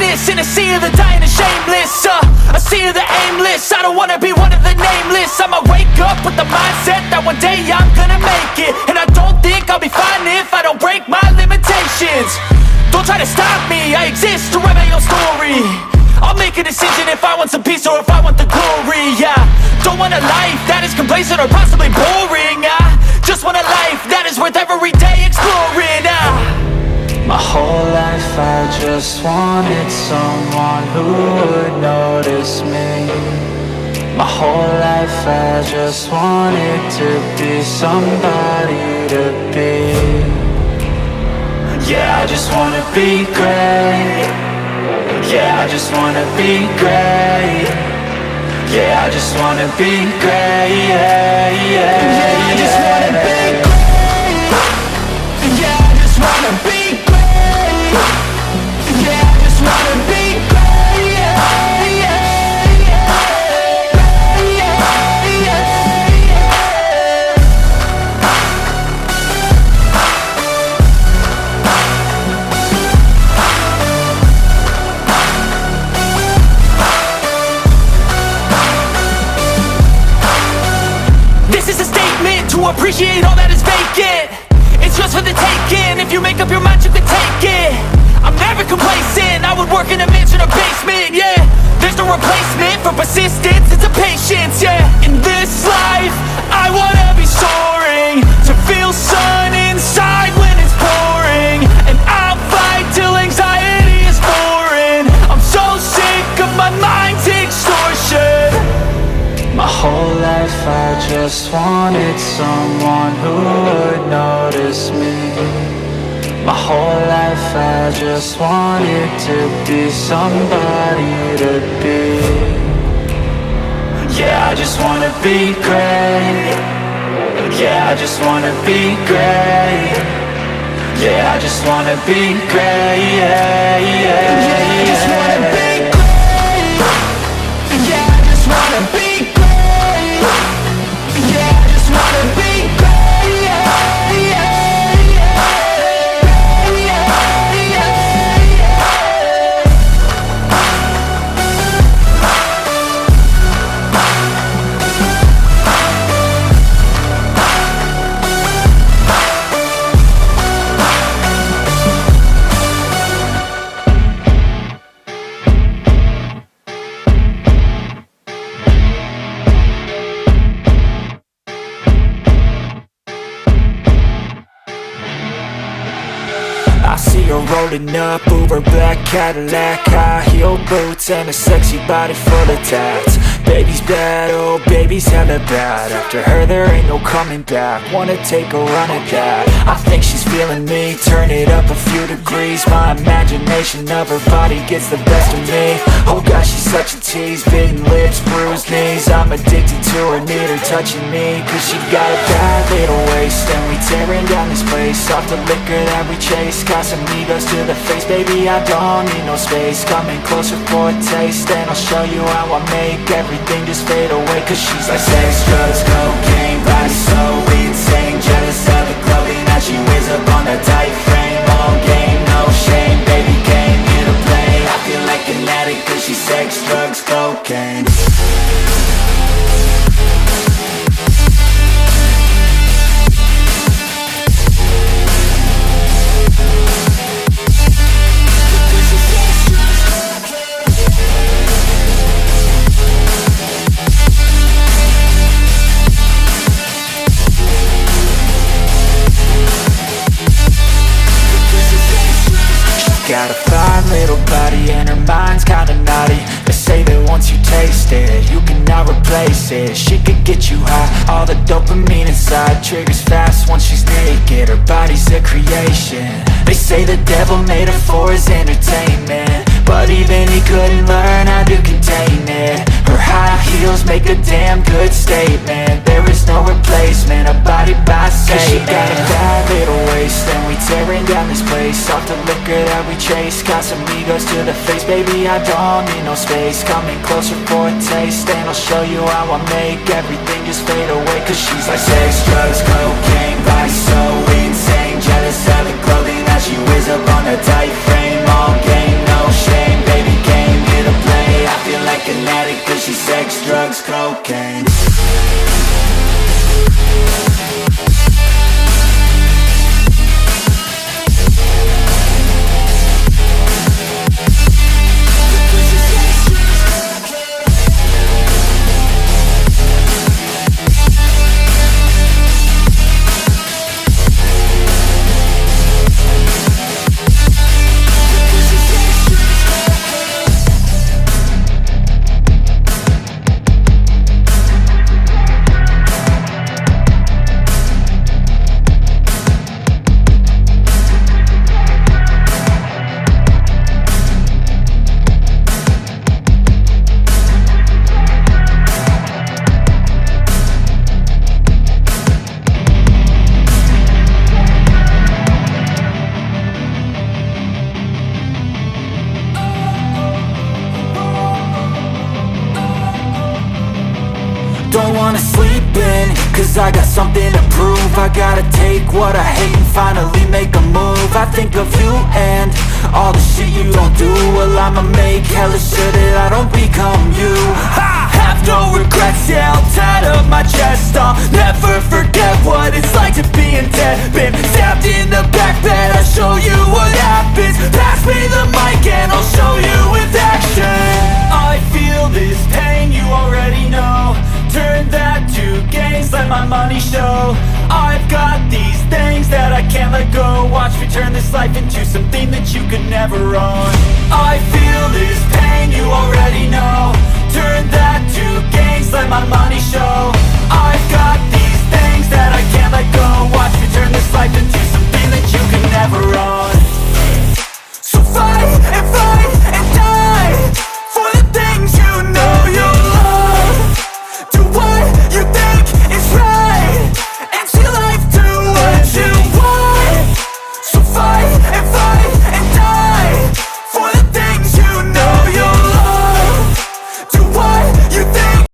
this in a sea of the dying and shameless, a sea of the aimless. I don't wanna be one of the nameless. I'ma wake up with the mindset that one day I'm gonna make it. And I don't think I'll be fine if I don't break my limitations. Don't try to stop me, I exist to write my own story. I'll make a decision if I want some peace or if I want the glory. Yeah, don't want a life that is complacent or possibly boring. I just want a life that is worth every day exploring. My whole life I just wanted someone who would notice me. My whole life I just wanted to be somebody to be. Yeah, I just wanna be great. Yeah, I just wanna be great. Yeah, I just wanna be great. Yeah, yeah, I just wanna be great. Yeah, I just wanna be great. Yeah, I just wanna be great. Yeah, yeah, yeah, yeah, yeah. This is a statement to appreciate all that is vacant. It's just for the taking. If you make up your mind, you can take it. I'm never complacent. I would work in a mansion or basement. Yeah, there's no replacement for persistence. It's a patience. Yeah, in this life, I wanna be soaring, to feel sun inside when it's pouring. And I'll fight till anxiety is foreign. I'm so sick of my mind's extortion. My whole life I just wanted someone who would notice me. My whole life I just wanted to be somebody to be. Yeah, I just wanna be great. Yeah, I just wanna be great. Yeah, I just wanna be great. Yeah, yeah, yeah, I just wanna be great. Yeah, I just wanna be great. Yeah, I just wanna be great. Yeah, yeah, yeah, yeah, yeah. I see her rolling up, Uber black Cadillac, high heel boots and a sexy body full of tats. Baby's bad, oh baby's hella bad. After her there ain't no coming back. Wanna take a run at that. I think she's feeling me, turn it up a few degrees. My imagination of her body gets the best of me. Oh gosh, she's such a tease, bitten lips, bruised knees. I'm addicted to her, need her touching me, cause she got a bad little waist. And we tearing down this place off the liquor that we chase. Got some egos to the face, baby, I don't need no space. Coming closer for a taste, and I'll show you how I make everything just fade away. Cause she's like sex, drugs, cocaine, body so insane. Jealous of the clothing that she wears up on that tight frame. All game, no shame, baby came here to play. I feel like an addict cause she's sex, drugs, cocaine. Got a fine little body and her mind's kinda naughty. They say that once you taste it, you cannot replace it. She could get you high, all the dopamine inside triggers fast once she's naked. Her body's a creation. They say the devil made her for his entertainment, but even he couldn't learn how to contain it. Her high heels make a damn good statement. There is no replacement, a body by Satan. Cause she got a bad little waist, and we tearing down this place off the liquor that we chase. Got some egos to the face, baby, I don't need no space. Coming closer for a taste, and I'll show you how I make everything just fade away. Cause she's like sex, drugs, cocaine, body so insane. Jealous of the clothing that she wears up on a tight frame. All game, no shame, baby wanna sleep in, cause I got something to prove. I gotta take what I hate and finally make a move. I think of you and all the shit you don't do. Well, I'ma make hella sure that I don't become you. I have no regrets, yeah, I'll tattoo my chest. I'll never forget what it's like to be in debt. Been stabbed in the back bed, I'll show you what happens. Pass me the mic and I'll show you with action. I feel this pain, you already know. Turn that to gains, let my money show. I've got these things that I can't let go. Watch me turn this life into something that you could never own.